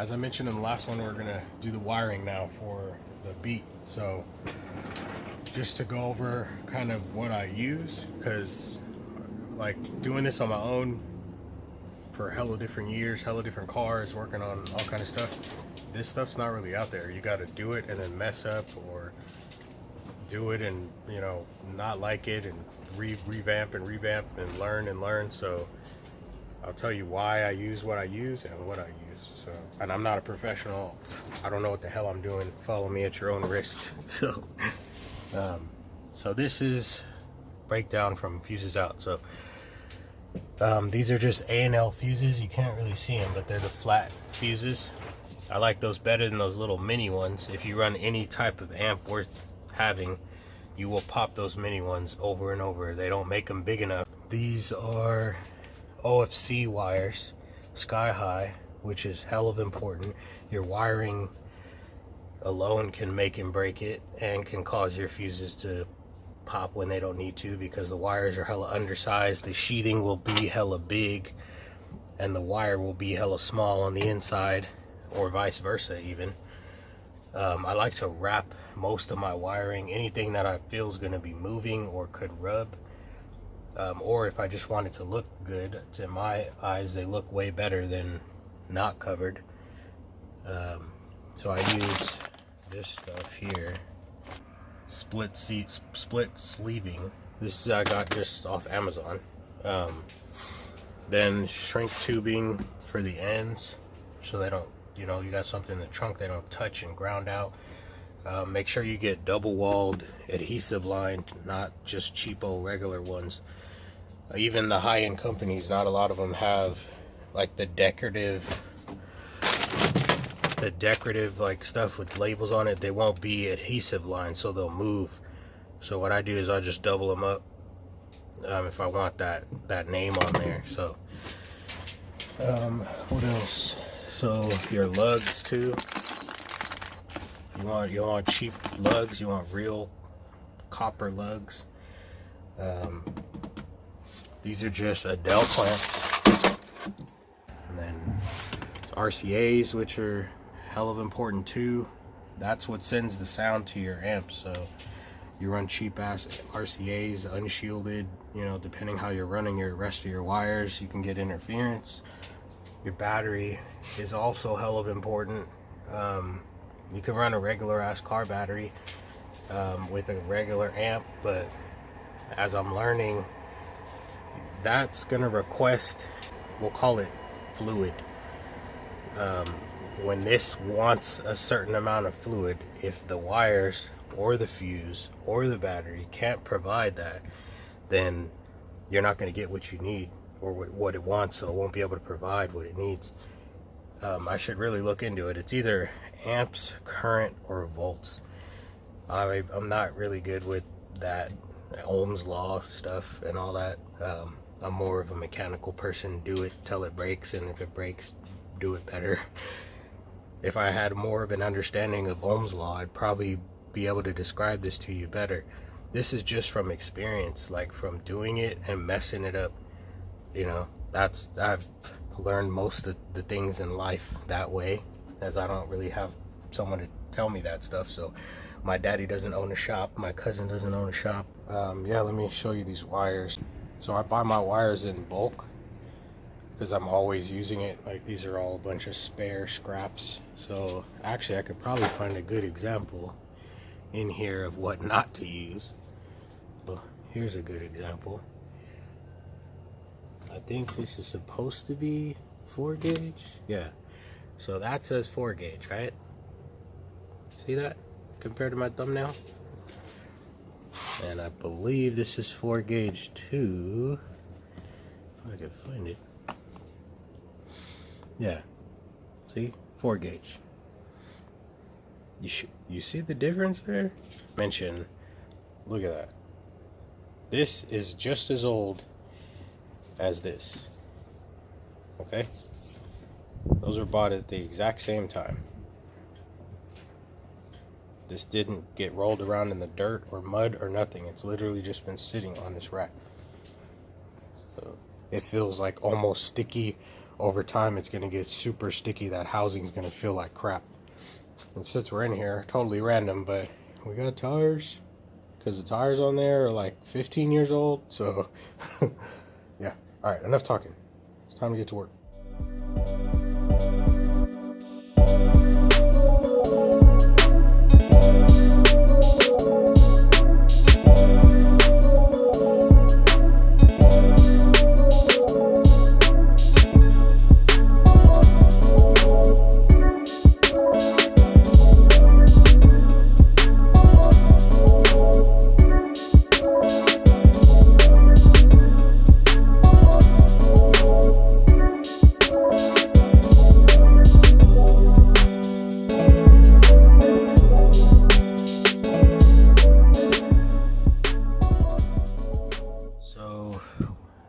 As I mentioned in the last one, we're gonna do the wiring now for the beat. So just to go over kind of what I use, because like doing this on my own for hella different years, hella different cars, working on all kind of stuff, this stuff's not really out there. You got to do it and then mess up, or do it and, you know, not like it, and revamp and learn. So I'll tell you why I use what I use and what I use. So, and I'm not a professional. I don't know what the hell I'm doing. Follow me at your own risk. So this is breakdown from fuses out. So these are just A&L fuses. You can't really see them, but they're the flat fuses. I like those better than those little mini ones. If you run any type of amp worth having, you will pop those mini ones over and over. They don't make them big enough. These are OFC wires, sky high, which is hell of important. Your wiring alone can make and break it, and can cause your fuses to pop when they don't need to, because the wires are hella undersized. The sheathing will be hella big and the wire will be hella small on the inside, or vice versa even. I like to wrap most of my wiring. Anything that I feel is going to be moving or could rub, or if I just want it to look good, to my eyes they look way better than not covered. So I use this stuff here, split sleeving. This I got just off Amazon. Then shrink tubing for the ends, so they don't, you know, you got something in the trunk they don't touch and ground out. Make sure you get double walled adhesive lined, not just cheapo regular ones. Even the high-end companies, not a lot of them have like the decorative like stuff with labels on it. They won't be adhesive lined, so they'll move. So what I do is I just double them up if I want that name on there. So what else? So your lugs too. You want cheap lugs. You want real copper lugs. These are just Adele clamps, and then RCAs, which are hell of important too. That's what sends the sound to your amp. So you run cheap ass RCAs, unshielded, you know, depending how you're running your rest of your wires, you can get interference. Your battery is also hell of important. You can run a regular ass car battery with a regular amp, but as I'm learning, that's gonna request, we'll call it fluid. When this wants a certain amount of fluid, if the wires or the fuse or the battery can't provide that, then you're not going to get what you need or what it wants, so it won't be able to provide what it needs. I should really look into it. It's either amps, current, or volts. I'm not really good with that Ohm's law stuff and all that. I'm more of a mechanical person. Do it till it breaks, and if it breaks, do it better. If I had more of an understanding of Ohm's law, I'd probably be able to describe this to you better. This is just from experience, like from doing it and messing it up. You know, I've learned most of the things in life that way, as I don't really have someone to tell me that stuff. So my daddy doesn't own a shop, my cousin doesn't own a shop. Yeah, let me show you these wires. So I buy my wires in bulk because I'm always using it. Like, these are all a bunch of spare scraps. So actually I could probably find a good example in here of what not to use. But here's a good example. I think this is supposed to be 4 gauge. Yeah, so that says 4 gauge, right? See that compared to my thumbnail? And I believe this is 4 gauge too, if I can find it. Yeah, see, 4 gauge. You see the difference there? Mention, look at that. This is just as old as this. Okay, those are bought at the exact same time. This didn't get rolled around in the dirt or mud or nothing. It's literally just been sitting on this rack. So it feels like almost sticky over time it's going to get super sticky. That housing's going to feel like crap. And since we're in here, totally random, but we got tires, because the tires on there are like 15 years old. So yeah, all right, enough talking. It's time to get to work.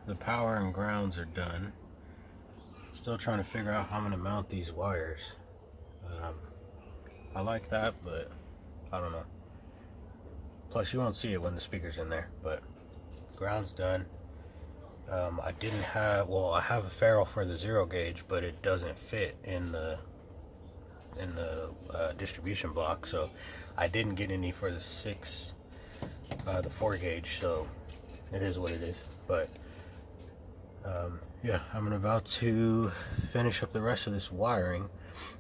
The power and grounds are done. Still trying to figure out how I'm going to mount these wires. I like that, but I don't know. Plus you won't see it when the speaker's in there, but ground's done. I didn't have, well, I have a ferrule for the 0 gauge, but it doesn't fit in the distribution block, so I didn't get any for the 4 gauge, so it is what it is. But yeah, I'm about to finish up the rest of this wiring,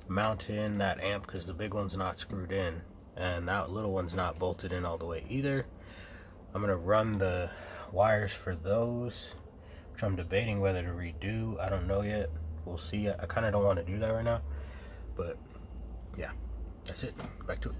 mount in that amp, because the big one's not screwed in and that little one's not bolted in all the way either. I'm gonna run the wires for those, which I'm debating whether to redo. I don't know yet, we'll see. I kind of don't want to do that right now, but yeah, that's it. Back to it.